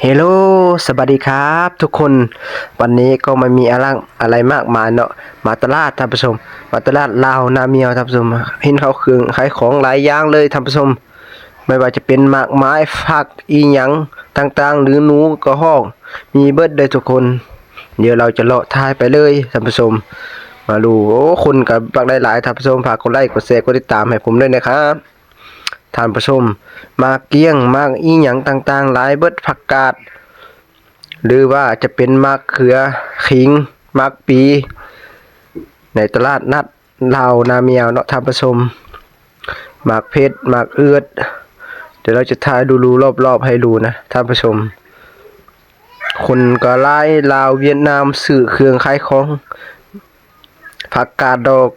เฮลโลสวัสดีครับทุกคนวันนี้ก็ไม่มีอะไรมากมายเนาะมาตลาดท่านผู้ชมมาตลาดลาวนาเมียวท่านผู้ชมเห็นเขาเครื่องขายของหลายอย่างเลยท่านผู้ชมไม่ว่าจะเป็นหมากไม้ผักอีหยังต่างๆหรือหนูก็ห้องมีเบิดเลยทุกคนเดี๋ยวเราจะเลาะทายไปเลยท่านผู้ชมมาดูโอ้คนกับบักหลายๆท่านผู้ชมฝากกดไลค์กดแชร์กดติดตามให้ผมด้วยนะครับท่านผู้ชมมาเกี้ยงมากอีหยังต่างๆหลายเบิดผักกาดหรือว่าจะเป็นมะเขือขิงมะปีในตลาดนัดลาวนาเมียวเนาะท่านผู้ชมมะเพชรมะเอือดเดี๋ยวเราจะถ่ายดูรอบๆให้ดูนะท่านผู้ชมคนก็หลายลาวเวียดนามซื้อเครื่องขายของผักกาดดอก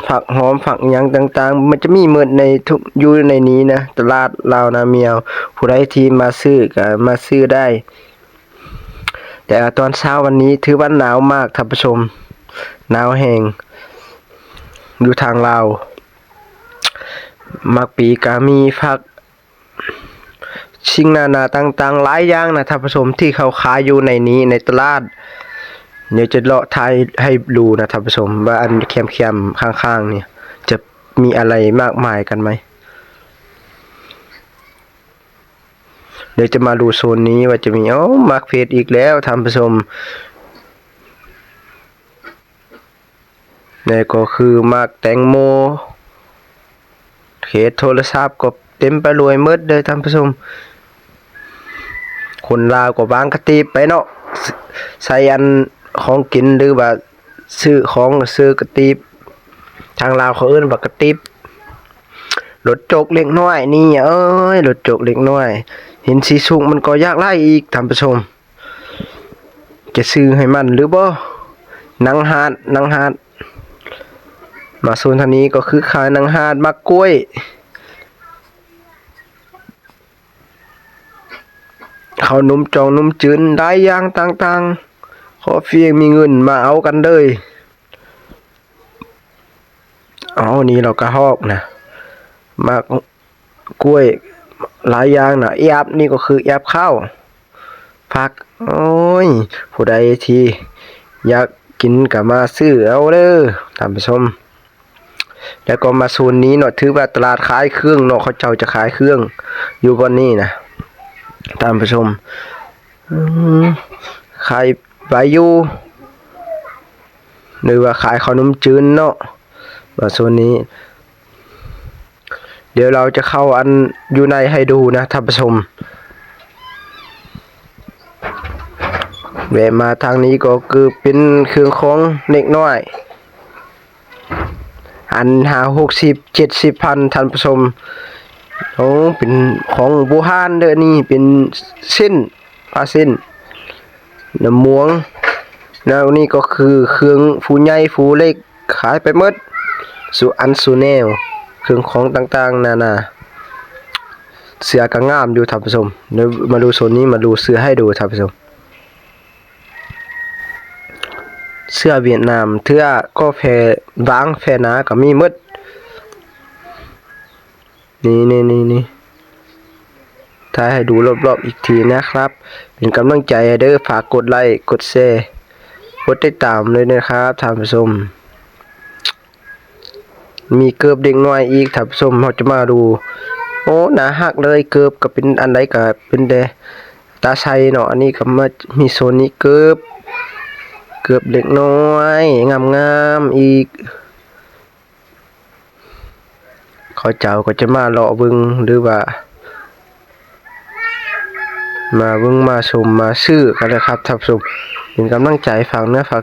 ผักหอมผักหยังต่างๆมันจะมีหมดในทุกอยู่ในนี้นะตลาดลาวนาเมียวผู้ใดที่มาซื้อก็มาซื้อได้แต่ตอนเช้าวันนี้ถือว่าหนาวมากท่านผู้ชมหนาวแห้งอยู่ทางลาวมักปีก็มีผักชิงนาต่างๆหลายอย่างนะท่านผู้ชมที่เขาขายอยู่ในนี้ในตลาดเดี๋ยวจะเลาะทายให้ดูนะท่านผู้ชมว่าอันแคมๆข้างๆเนี่ยจะมีอะไรมากมายกันไหมเดี๋ยวจะมาดูโซนนี้ว่าจะมีมาร์เก็ตอีกแล้วท่านผู้ชมนี่ก็คือมาร์กแตงโมเคสโทรศัพท์ก็เต็มไปรวยมืดเลยท่านผู้ชมคนลาวก็วางกระติบไปเนาะใส่อันของกินหรือว่าซื้อของซื้อกระติบทางลาวเขาเอิ้นว่ากระติบรถจกเล็กน้อยนี่รถจกเล็กน้อยเห็นสีสูงมันก็ยากไล่อีกท่านผู้ชมจะซื้อให้มันหรือบ่นังฮาดมาโซนทางนี้ก็คือขายนังฮาดมะกล้วยข้าวนุ่มจองนุ่มจืนได้ย่างต่างๆขอเพียงมีเงินมาเอากันเลยนี่เราก็ฮอกนะมะกล้วยหลายอย่างนะแอบนี่ก็คือแอบข้าวผักผู้ใดที่อยากกินก็มาซื้อเอาเด้อท่านผู้ชมแล้วก็มาโซนนี้เนาะถือว่าตลาดขายเครื่องเนาะเขาเจ้าจะขายเครื่องอยู่บนนี้นะท่านผู้ชมขายใบยูหรือว่าขายขนมจืนเนาะมาโซนนี้เดี๋ยวเราจะเข้าอันอยู่ในให้ดูนะท่านผู้ชมแวะมาทางนี้ก็คือเป็นเครื่องของเล็กน้อยอัน60-70 พันท่านผู้ชมเป็นของบูฮานเด้อนี่เป็นเส้นปลาเส้นน้ำม่วงแล้วนี่ก็คือเครื่องฟูใหญ่ฟูเล็กขายไปหมดสุแนวเครื่องของต่างๆนานาเสื้อก็งามอยู่ท่านผู้ชมเดี๋ยวมาดูโซนนี้มาดูเสื้อให้ดูท่านผู้ชมเสื้อเวียดนามเทื่อก็แพบางแพหนาก็มีหมดนี่ถ่ายให้ดูรอบๆอีกทีนะครับเป็นกำลังใจเด้อฝากกดไลค์กดแชร์กดติดตามเลยนะครับท่านผู้ชมมีเกือบเด็กน้อยอีกท่านผู้ชมเราจะมาดูหนาหักเลยเกือบก็เป็นอันใดก็เป็นแดตาชัยเนาะอันนี้ก็มามีโซนนี้เกือบเด็กน้อยงามอีกเขาเจ้าก็จะมาเลาะเบิ่งหรือว่ามาเบิ่งมาชมมาซื้อกันนะครับท่านผู้ชมเป็นกำลังใจฝากเนื้อฝาก